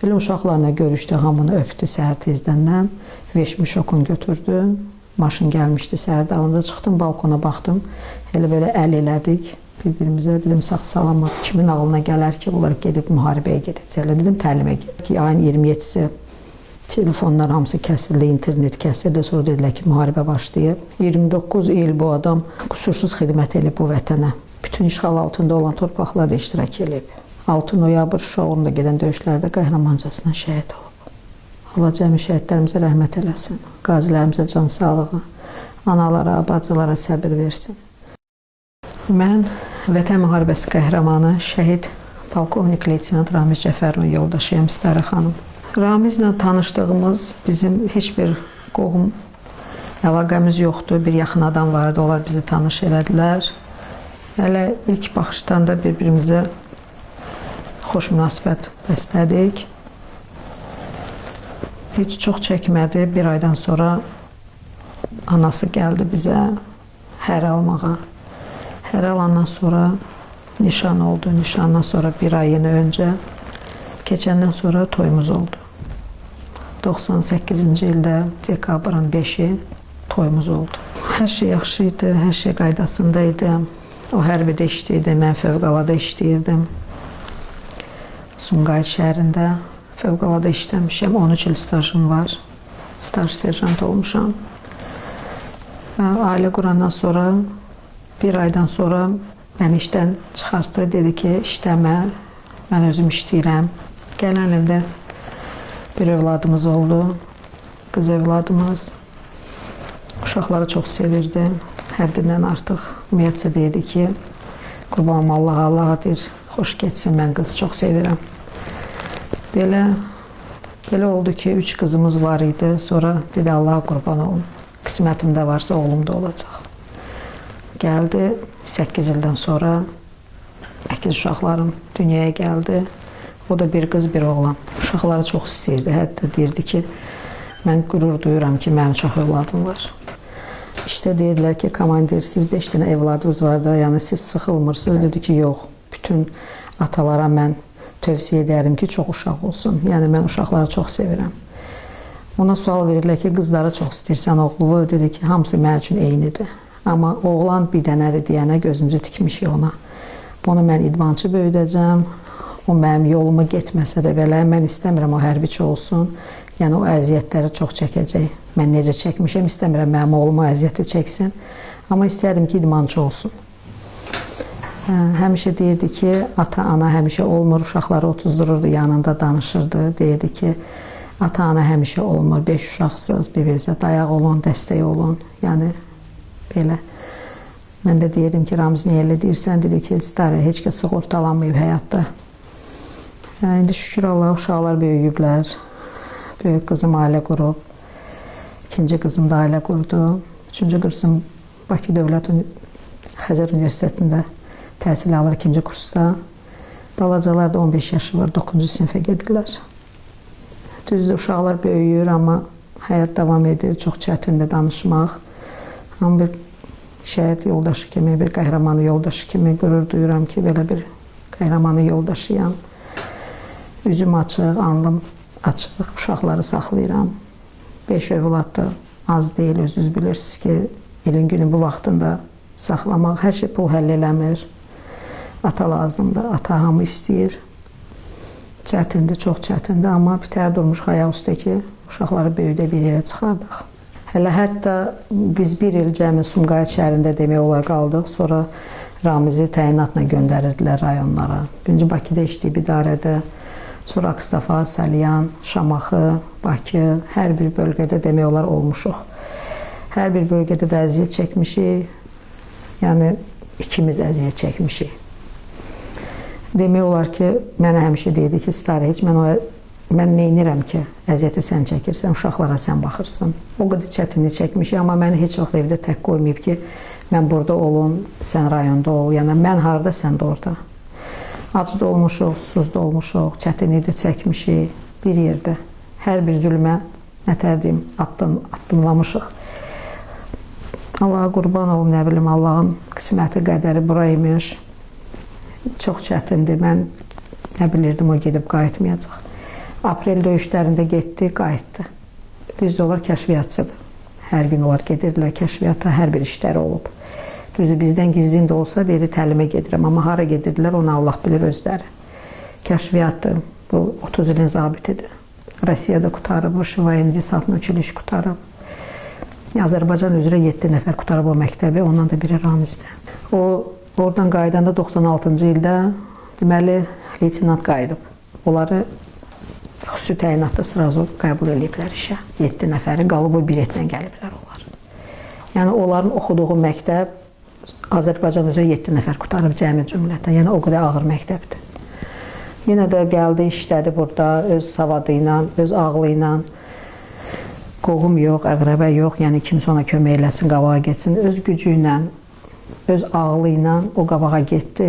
Belə uşaqlarla görüşdü, hamını öpdü səhər tezdəndən. Veşmi şokunu götürdü. Maşın gəlmişdi səhər dalında. Çıxdım, balkona baxdım. Elə belə əl elədik bir-birimizə. Dedim, sağ-salamat, kimin ağlına gələr ki, onlar gedib müharibəyə gedəcəklər. Dedim, təlimə gedib. Ayın 27-si telefonlar hamısı kəsildi, internet kəsildi. Sonra dedilər ki, müharibə başlayıb. 29 il bu adam qusursuz xidmət edib bu vətənə. Bütün işğal altında olan torpaqlarda iştirak edib. 6 noyabr Şuşa uğrunda gedən döyüşlərdə qəhrəmancasına şəhid olub. Allah cəmi şəhidlərimizə rəhmət eləsin. Qazilərimizə can sağlığı, analara, bacılara səbir versin. Mən Vətən müharibəsi qəhrəmanı şəhid polkovnik leytenant Ramiz Cəfərovun yoldaşıyam, Stara xanım. Ramizlə tanışdığımız bizim heç bir qohum əlaqəmiz yoxdur. Bir yaxın adam vardı, onlar bizi tanış elədilər. Hələ ilk baxışdan da bir-birimizə xoş münasibət bəslədik. Heç çox çəkmədi. Bir aydan sonra anası gəldi bizə hərə almağa. Hərə alandan sonra nişan oldu. Nişandan sonra bir ay yenə öncə, keçəndən sonra toyumuz oldu. 98-ci ildə dekabrın 5-i toyumuz oldu. Hər şey yaxşı idi, hər şey qaydasında idi. O hərbidə işləyirdi, mən fövqəladə işləyirdim. Sumqayıt şəhərində fövqəladə işləmişəm, 13 il stajım var. Staj serjant olmuşam. Ailə qurandan sonra, bir aydan sonra məni işdən çıxartdı. Dedi ki, işləmə, mən özüm işləyirəm. Gələn ildə bir övladımız oldu, qız övladımız. Uşaqları çox sevirdi, həddindən artıq. Ümumiyyətcə deyirdi ki, qurbanım Allaha, Allaha deyir, xoş getsin, mən qız çox sevirəm. Belə oldu ki, 3 qızımız var idi. Sonra dedi, Allaha qurban olun. Qismətimdə varsa oğlum da olacaq. Gəldi, 8 ildən sonra əkiz uşaqlarım dünyaya gəldi. O da bir qız, bir oğlan. Uşaqları çox istəyirdi. Hətta deyirdi ki, mən qürur duyuram ki, mənim çox övladım var. İşte deyirlər ki, komandir, siz 5 dənə evladınız var da, yəni siz sıxılmırsınız. Dedi ki, yox, bütün atalara mən tövsiyə edərim ki, çox uşaq olsun. Yəni, mən uşaqları çox sevirəm. Ona sual verirlər ki, qızları çox istəyirsən oğlu. Dedi ki, hamısı mənim üçün eynidir. Amma oğlan bir dənədir deyənə gözümüzü tikmişik ona. Bunu mən idmançı böyüdəcəm. O mənim yolumu getməsə də belə, mən istəmirəm o hərbiçi olsun. Yəni, o əziyyətləri çox çəkəcək. Mən necə çəkmişəm, istəmirəm mənim oğlum o əziyyəti çəksin. Amma istəyərdim ki, idmançı olsun. Həmişə deyirdi ki, ata-ana həmişə olmur, uşaqları otuzdururdu, yanında danışırdı. Deyirdi ki, ata-ana həmişə olmur, 5 uşaqsız, bir-birinizə dayaq olun, dəstək olun. Yəni, belə. Mən də deyirdim ki, Ramiz, niyə elə deyirsən? Dedi ki, Stara, heç kəs sığortalanmayıb həyatda. İndi şükür Allah, uşaqlar böyüyüblər. Böyük qızım ailə qurub. İkinci qızım da ailə qurdu. Üçüncü qızım Bakı Dövlət Xəzər Universitetində təhsil alır 2-ci kursda. Balacalar da 15 yaşı var, 9-cu sinifə gedirlər. Düzdür, uşaqlar böyüyür, amma həyat davam edir. Çox çətindir danışmaq. Amma bir şəhid yoldaşı kimi, bir qəhrəmanı yoldaşı kimi qürur duyuram ki, belə bir qəhrəmanı yoldaşıyam. Üzüm açıq, alnım açıq, uşaqları saxlayıram. 5 övlad da az deyil, özünüz bilirsiniz ki, ilin günü bu vaxtında saxlamaq, hər şey pul həll eləmir. Ata lazımdır, ata hamı istəyir. Çətindir, çox çətindir, amma bir təhər durmuş ayaq üstə ki, uşaqları böyüdə bir yerə çıxardıq. Hətta biz bir il cəmi Sumqayıt şəhərində demək olar qaldıq, sonra Ramizi təyinatla göndərirdilər rayonlara. Birinci Bakıda işləyib idarədə, sonra Akstafa, Salyan, Şamaxı, Bakı, hər bir bölgədə demək olar olmuşuq. Hər bir bölgədə də əziyyət çəkmişik, yəni ikimiz əziyyət çəkmişik. Demək olar ki, mənə həmişə deyirdi ki, Stara, heç mən neynirəm ki, əziyyəti sən çəkirsən, uşaqlara sən baxırsan. O qədər çətinlik çəkmişik, amma məni heç vaxt evdə tək qoymayıb ki, mən burada olun, sən rayonda ol, yəni mən harada, sən də orada. Ac da olmuşuq, susuz da olmuşuq, çətinlik də çəkmişik bir yerdə. Hər bir zülmə, nətər deyim, addımlamışıq. Allaha qurban olum, nə bilim, Allahın qisməti, qədəri buraymış. Çox çətindir, mən nə bilirdim, o gedib qayıtmayacaq. Aprel döyüşlərində getdi, qayıtdı. Düzdür, onlar kəşfiyyatçıdır. Hər gün onlar gedirdilər kəşfiyyata, hər bir işləri olub. Düzdür, bizdən gizlində olsa, deyir, təlimə gedirəm, amma hara gedirdilər, onu Allah bilir özləri. Kəşfiyyatdır, bu 30 ilin zabitidir. Rusiyada qutarıb, Şivayendi Satın uçuluş qutarıb. Azərbaycan üzrə 7 nəfər qutarıb o məktəbi, ondan da biri Ramizdir. O, oradan qaydanda 96-cı ildə, deməli, leytinant qayıdıb. Onları xüsusi təyinatda sırazı qəbul ediblər işə. 7 nəfəri qalıb o biletlə gəliblər onlar. Yəni, onların oxuduğu məktəb Azərbaycan üzrə 7 nəfər qutarıb cəmi cümlətən. Yəni, o qədər ağır məktəbdir. Yenə də gəldi, işlədi burada öz savadı ilə, öz ağlı ilə. Qoğum yox, əqrəbə yox, yəni kimsə ona kömək eləsin, qabağa getsin. Öz gücü ilə, öz ağlı ilə o qabağa getdi.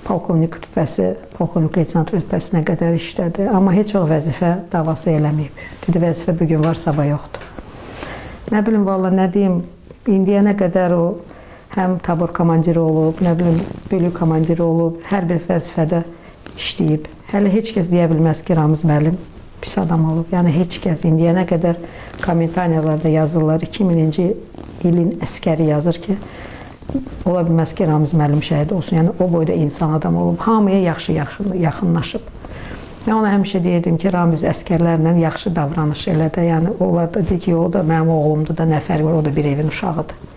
Polkovnik rütbəsi, polkovnik leytenant rütbəsinə qədər işlədi. Amma heç vaxt vəzifə davası eləməyib. Dedi, vəzifə bugün var, sabah yoxdur. Nə bilim, valla nə deyim, indiyənə qədər o həm tabor komandiri olub, nə bilim, bölük komandiri olub, hər bir vəzifədə işləyib. Hələ heç kəs deyə bilməz ki, Ramiz müəllim pis adam olub. Yəni, heç kəs indiyənə qədər kommentariyalarda yazırlar. 2000-ci ilin əskəri yazır ki, ola bilməz ki, Ramiz müəllim şəhid olsun. Yəni, o boyda insan adam olub. Hamıya yaxşı yaxınlaşıb. Mən ona həmişə deyirdim ki, Ramiz əskərlərlə yaxşı davranış elədi. Yəni, onlar da deyir ki, o da mənim oğlumdur da, nə fərq var, o da bir evin uşağıdır.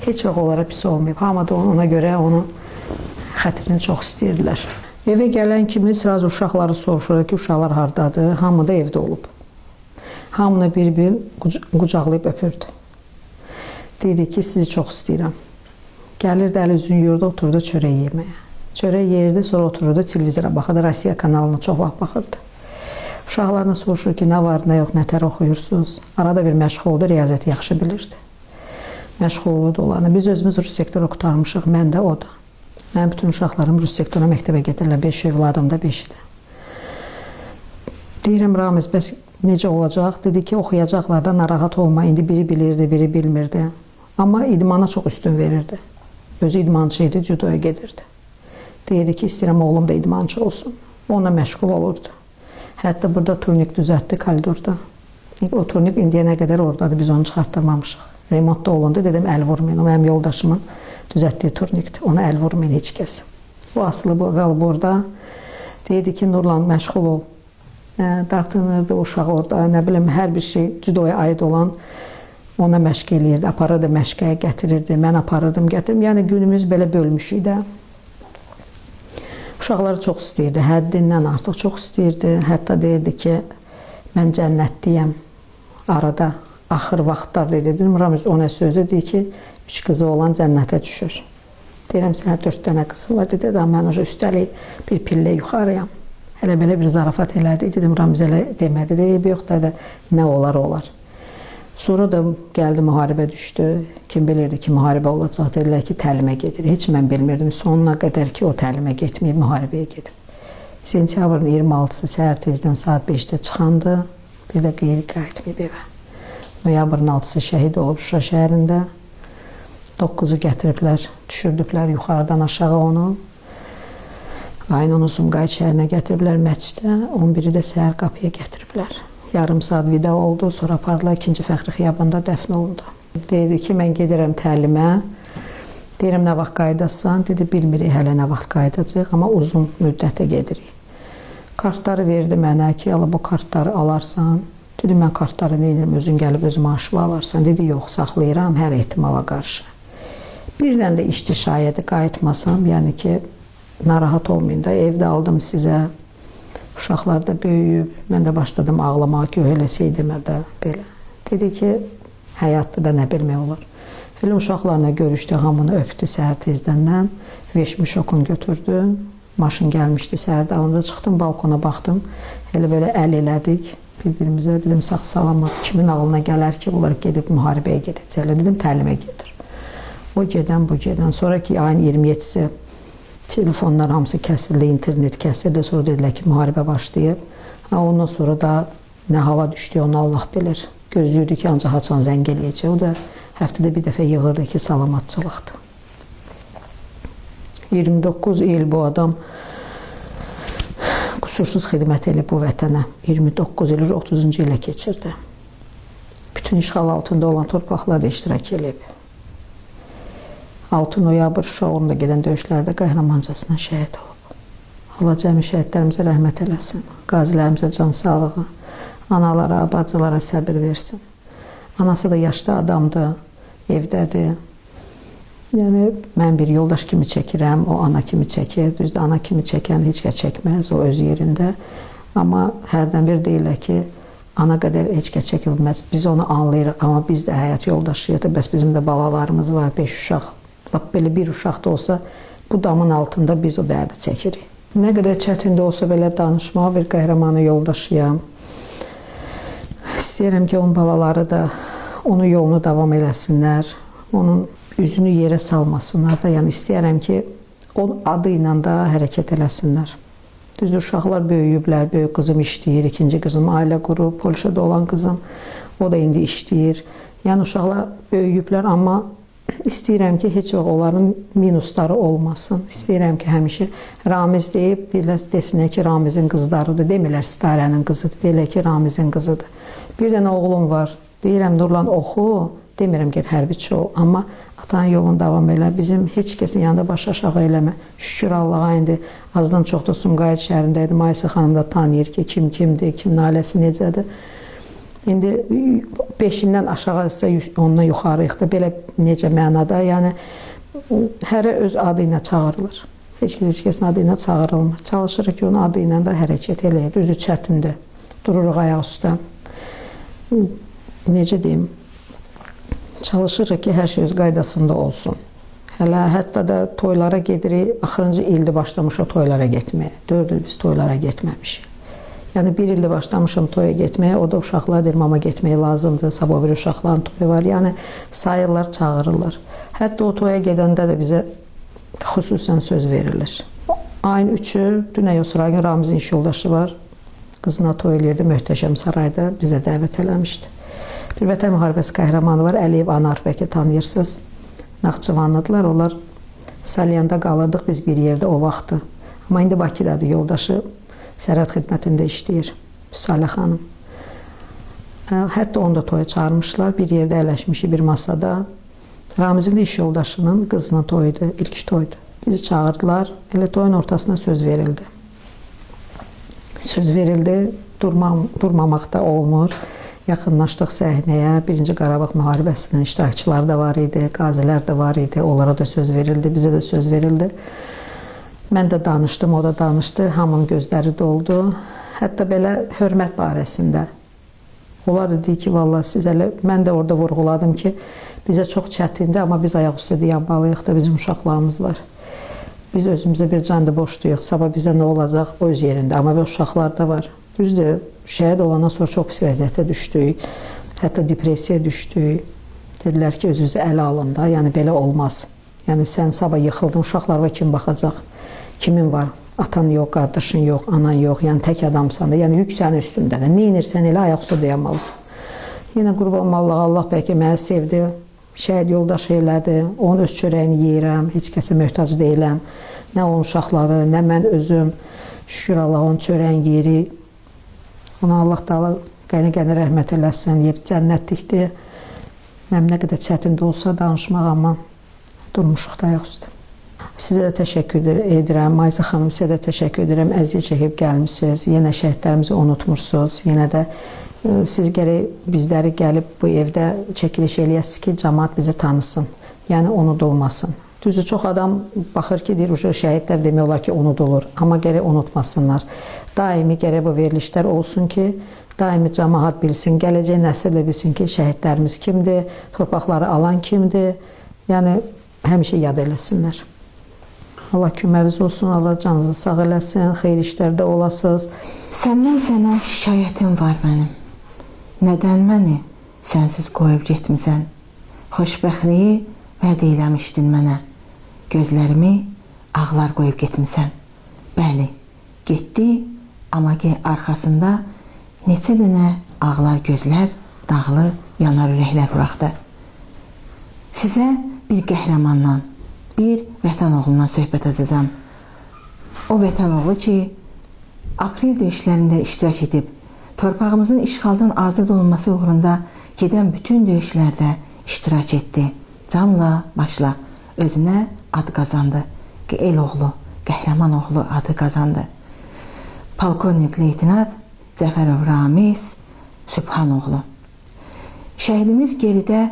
Heç vaxt onlara pis olmayıb. Hamı da ona görə onun xətrini çox istəyirdilər. Evə gələn kimi sıraz uşaqları soruşur ki, uşaqlar hardadır? Hamı da evdə olub. Hamını bir-bir qucaqlayıb öpürdü. Dedi ki, sizi çox istəyirəm. Gəlirdi, əl üzünü yurda, oturdu çörək yeməyə. Çörək yerdi, sonra otururdu, televizora baxırdı, Rusiya kanalına çox vaxt baxırdı. Uşaqlarına soruşur ki, nə var, nə yox, nətər oxuyursunuz? Arada bir məşğul oldu, riyaziyyəti yaxşı bilirdi. Məşğul olurdu onlarla. Biz özümüz Rus sektoru qutarmışıq, mən də o da. Mənim bütün uşaqlarım Rus sektoruna məktəbə gedirlər, 5 övladım da 5-dir. Deyirəm, Ramiz, bəs necə olacaq? Dedi ki, oxuyacaqlar da narahat olma. İndi biri bilirdi, biri bilmirdi. Amma idmana çox üstün verirdi. Özü idmançı idi, cüdoya gedirdi. Deyirdi ki, istəyirəm oğlum da idmançı olsun. Ona məşğul olurdu. Hətta burada turnik düzəltdi koridorda. O turnik indiyənə qədər oradadır, biz onu çıxartdırmamışıq. Remontda olundu, dedim, əl vurmayın. O mənim yoldaşımın düzəltdiyi turnikdir. Ona əl vurmayın heç kəs. O asılı qalıb orada. Deyirdi ki, Nurlan məşğul ol. Dartınırdı uşaq orada. Nə bilim, hər bir şey cüdoya aid olan ona məşq eləyirdi. Aparırdı məşqəyə, gətirirdi. Mən aparırdım, gətirirdim. Yəni, günümüz belə bölmüşük də. Uşaqları çox istəyirdi. Həddindən artıq çox istəyirdi. Hətta deyirdi ki, mən cənnətliyəm. Arada, axır vaxtlar dedim. Ramiz ona sözü deyir ki, 3 qızı olan cənnətə düşür. Deyirəm, sənə 4 dənə qızım var. Dedi, mən üstəlik bir pillə yuxarıyam. Hələ belə bir zarafat elədi. Dedim, Ramiz elə demədi. Deyib, yox da nə olar, olar. Sonra da gəldi, müharibə düşdü. Kim bilirdi ki, müharibə olacaq. Dedilər ki, təlimə gedir. Heç mən bilmirdim. Sonuna qədər ki, o təlimə getməyib, müharibəyə gedir. Sentyabrın 26-sı səhər tezdən saat 5-də çıxandı. Bir də qeyri qayıtmayıb evə. Noyabrın 6-sı şəhid olub Şuşa şəhərində. 9-u gətiriblər, düşürdüblər yuxarıdan aşağı onu. Ayın 10-u Sumqayıt şəhərinə gətiriblər məscidə. 11-i də səhər qapıya gətiriblər. Yarım saat vida oldu, sonra apardılar 2-ci Fəxri Xiyabanda dəfn olundu. Deyirdi ki, mən gedirəm təlimə. Deyirəm, nə vaxt qayıdasan? Dedi, bilmirik hələ nə vaxt qayıdacaq, amma uzun müddətə gedirik. Kartları verdi mənə ki, bu kartları alarsan. Dedi, mən kartları neyinirəm, özün gəlib öz maaşımı alarsan. Dedi, yox, saxlayıram hər ehtimala qarşı. Birdən də işdi şayədi qayıtmasam, yəni ki, narahat olmayın da, evdə aldım sizə. Uşaqlar da böyüyüb, mən də başladım ağlamağa ki, elə şey demə də belə. Dedi ki, həyatda da nə bilmək olur. Film uşaqlarla görüşdü, hamını öpdü səhər tezdəndən. Veşmiş okun götürdü. Maşın gəlmişdi səhərdə, onda çıxdım, balkona baxdım. Elə belə əl elədik bir-birimizə. Dedim, sağ-salamat, kimin ağlına gələr ki, onlar gedib müharibəyə gedəcəklər. Dedim, təlimə gedir. O gedən, bu gedən. Sonraki ayın 27-si telefonlar hamısı kəsildi, internet kəsildi. Sonra dedilər ki, müharibə başlayıb. Ondan sonra da nə hala düşdü, onu Allah bilir. Gözlüyürdü ki, ancaq haçan zəng eləyəcək. O da həftədə bir dəfə yığırdı ki, salamatçılıqdır. 29 il bu adam Qüsursuz xidmət edib bu vətənə 29 il, 30-cu ilə keçirdi. Bütün işğal altında olan torpaqlarda iştirak edib. 6 noyabr Şuşa uğrunda gedən döyüşlərdə qəhrəmancasına şəhid olub. Allah cəmi şəhidlərimizə rəhmət eləsin, qazilərimizə can sağlığı, analara, bacılara səbir versin. Anası da yaşlı adamdır, evdədir. Yəni, mən bir yoldaş kimi çəkirəm, o ana kimi çəkir. Düzdür, ana kimi çəkən heç kəs çəkməz, o öz yerində. Amma hərdən bir deyirlər ki, ana qədər heç kəs çəkə bilməz. Biz onu anlayırıq, amma biz də həyat yoldaşıyıq. Bəs bizim də balalarımız var, 5 uşaq. Lap belə bir uşaq da olsa, bu damın altında biz o dərdi çəkirik. Nə qədər çətin də olsa belə danışmağa bir qəhrəmanı yoldaşıyam. İstəyirəm ki, onun balaları da onun yolunu davam eləsinlər, onun üzünü yerə salmasınlar da. Yəni istəyirəm ki, onun adı ilə də hərəkət eləsinlər. Düzdür, uşaqlar böyüyüblər, böyük qızım işləyir, ikinci qızım ailə qurub, Polşada olan qızım, o da indi işləyir. Yəni uşaqlar böyüyüblər, amma istəyirəm ki, heç vaxt onların minusları olmasın. İstəyirəm ki, həmişə Ramiz deyib, desinlər ki, Ramizin qızlarıdır. Demirlər, Sitarənin qızıdır, deyirlər ki, Ramizin qızıdır. Bir dənə oğlum var, deyirəm, Nurlan oxu, demirəm ki, hərbiçi ol. Amma atanın yolunu davam elə, bizim heç kəsin yanında baş aşağı eləmə. Şükür Allaha, indi azdan çox da Sumqayıt şəhərində idi. Maysa xanım da tanıyır ki, kim kimdir, kimin ailəsi necədir. İndi 5-dən aşağı isə ondan yuxarıyıq da, belə necə mənada, yəni hərə öz adı ilə çağırılır. Heç kəsin adı ilə çağırılmır. Çalışırıq ki, onun adı ilə də hərəkət eləyir, üzü çətindir, dururuq ayaq üstə. Necə deyim, çalışırıq ki, hər şey öz qaydasında olsun. Hətta da toylara gedirik, axırıncı ildir başlamış o toylara getməyə. 4 il biz toylara getməmişik. Yəni, 1 ildir başlamışım toya getməyə, o da uşaqlar deyir, mama getməyə lazımdır, sabah bir uşaqların toyu var. Yəni, sayırlar, çağırırlar. Hətta o toya gedəndə də bizə xüsusən söz verilir. Ayın 3-ü Dünəy Osragin Ramizin iş yoldaşı var. Qızına toy eləyirdi Möhtəşəm Sarayda, bizə dəvət eləmişdi. Bir vətən müharibəsi qəhrəmanı var, Əliyev Anar, bəlkə tanıyırsınız. Naxçıvanlıdırlar, onlar Salyanda qalırdıq biz bir yerdə o vaxtı. Amma indi Bakıdadır, yoldaşı sərhəd xidmətində işləyir, Salə xanım. Hətta onu da toya çağırmışlar, bir yerdə əyləşmişik bir masada. Ramizin iş yoldaşının qızının toyudur, ilk toydu. Bizi çağırdılar, elə toyun ortasına söz verildi. Söz verildi, durmamaq da olmur. Yaxınlaşdıq səhnəyə, 1-ci Qarabağ müharibəsinin iştirakçıları da var idi, qazilər də var idi, onlara da söz verildi, bizə də söz verildi. Mən də danışdım, o da danışdı, hamının gözləri doldu. Hətta belə hörmət barəsində. Onlar da deyir ki, vallahi siz elə, mən də orada vurğuladım ki, bizə çox çətindir, amma biz ayaq üstə dayanmalıyıq da, bizim uşaqlarımız var. Biz özümüzə bir can da borcluyuq, sabah bizə nə olacaq o öz yerində, amma uşaqlar da var. Düzdür, şəhid olandan sonra çox pis vəziyyətə düşdük, hətta depressiyaya düşdük. Dedilər ki, özünüzü ələ alın da, yəni belə olmaz. Yəni sən sabah yıxıldın, uşaqlarına kim baxacaq, kimin var, atan yox, qardaşın yox, anan yox, yəni tək adamsan da, yəni yük sənin üstündədir. Nə inirsən elə ayaq üstə dayanmalısın. Yenə qurban Allah bəlkə məni sevdi, şəhid yoldaş elədi, onun öz çörəyini yeyirəm, heç kəsə möhtac deyiləm. Nə onun uşaqları, nə mən özüm, şükür Allah onun çörəyin yeri. Ona Allah da qəni rəhmət eləsin, yer cənnətlikdir. Nə qədər çətin də olsa danışmaq, amma durmuşuq da ayaq üstə. Sizə də təşəkkür edirəm, Maysa xanım, sizə də təşəkkür edirəm. Əziyyət çəkib gəlmişsiniz, yenə şəhidlərimizi unutmursunuz. Yenə də siz gərək bizləri gəlib bu evdə çəkiliş eləyəsiniz ki, cəmaət bizi tanısın, yəni unudulmasın. Düzdür, çox adam baxır ki, deyir, şəhidlər demək olar ki, unudulur, amma gərək unutmasınlar. Daimi gərək bu verilişlər olsun ki, daimi cəmaət bilsin, gələcək nəsil də bilsin ki, şəhidlərimiz kimdir, torpaqları alan kimdir, yəni həmişə yad eləsinlər. Allah köməyiniz olsun, Allah canınızı sağ eləsin, xeyir işlərdə olasınız. Səndən sənə şikayətim var mənim. Nədən məni sənsiz qoyub getmisən? Xoşbəxtliyi vəd eləmişdin mənə. Gözlərimi ağlar qoyub getmisən. Bəli, getdi, amma ki, arxasında neçə dənə ağlar gözlər, dağlı, yanar ürəklər buraxdı. Sizə bir qəhrəmandan, bir vətən oğlundan söhbət edəcəm. O vətən oğlu ki, aprel döyüşlərində iştirak edib, torpağımızın işğaldan azad olunması uğrunda gedən bütün döyüşlərdə iştirak etdi. Canla başla özünə ad qazandı. El oğlu, qəhrəman oğlu adı qazandı. Polkovnik leytenant Cəfərov Ramiz Sübhanoğlu. Şəhidimiz geridə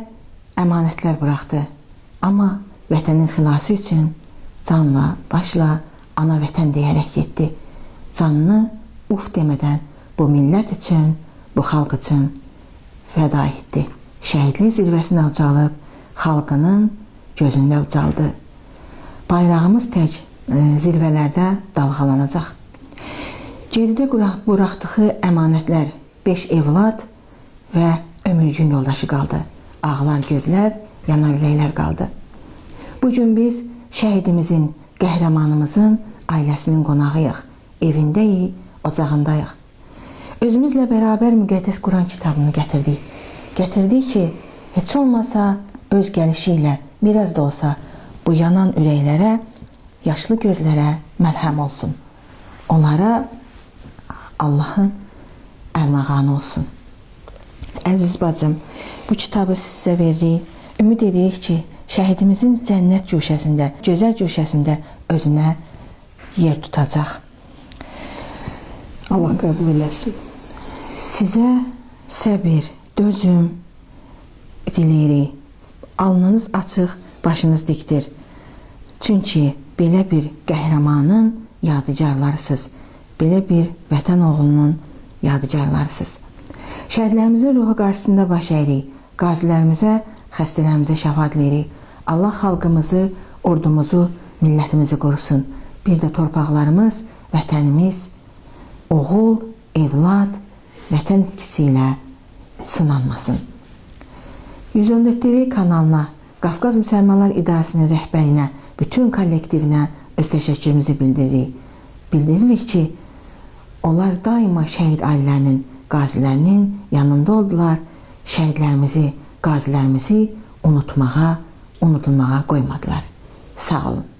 əmanətlər buraxdı. Amma vətənin xilası üçün canla, başla ana vətən deyərək getdi. Canını uf demədən bu millət üçün, bu xalq üçün fəda etdi. Şəhidlik zirvəsinə ucalıb, xalqının gözündə ucaldı. Bayrağımız tək zirvələrdə dalğalanacaq. Geridə buraxdığı əmanətlər 5 evlad və ömürgün yoldaşı qaldı. Ağlar gözlər, yanar ürəklər qaldı. Bugün biz şəhidimizin, qəhrəmanımızın ailəsinin qonağıyıq. Evindəyik, ocağındayıq. Özümüzlə bərabər müqəddəs Quran kitabını gətirdik. Gətirdik ki, heç olmasa öz gəlişi ilə biraz da olsa bu yanan ürəklərə, yaşlı gözlərə məlhəm olsun. Onlara Allahın ərmağanı olsun. Əziz bacım, bu kitabı sizə veririk. Ümid edirik ki, şəhidimizin cənnət güşəsində, gözəl güşəsində özünə yer tutacaq. Allah qəbul eləsin. Sizə səbir, dözüm diləyirik. Alnınız açıq, başınız dikdir. Çünki belə bir qəhrəmanın yadigarlarısınız. Belə bir vətən oğlunun yadigarlarısınız. Şəhidlərimizin ruhu qarşısında baş əyirik. Qazilərimizə, xəstələrimizə şəfa diləyirik. Allah xalqımızı, ordumuzu, millətimizi qorusun. Bir də torpaqlarımız, vətənimiz, oğul, evlad, vətən itkisi ilə sınanmasın. 114 TV kanalına, Qafqaz Müsəlmanlar İdarəsinin rəhbərinə, bütün kollektivinə öz təşəkkürümüzü bildiririk. Bildiririk ki, onlar daima şəhid ailələrinin, qazilərinin yanında oldular. Şəhidlərimizi, qazilərimizi unutulmağa qoymadılar. Sağ olun.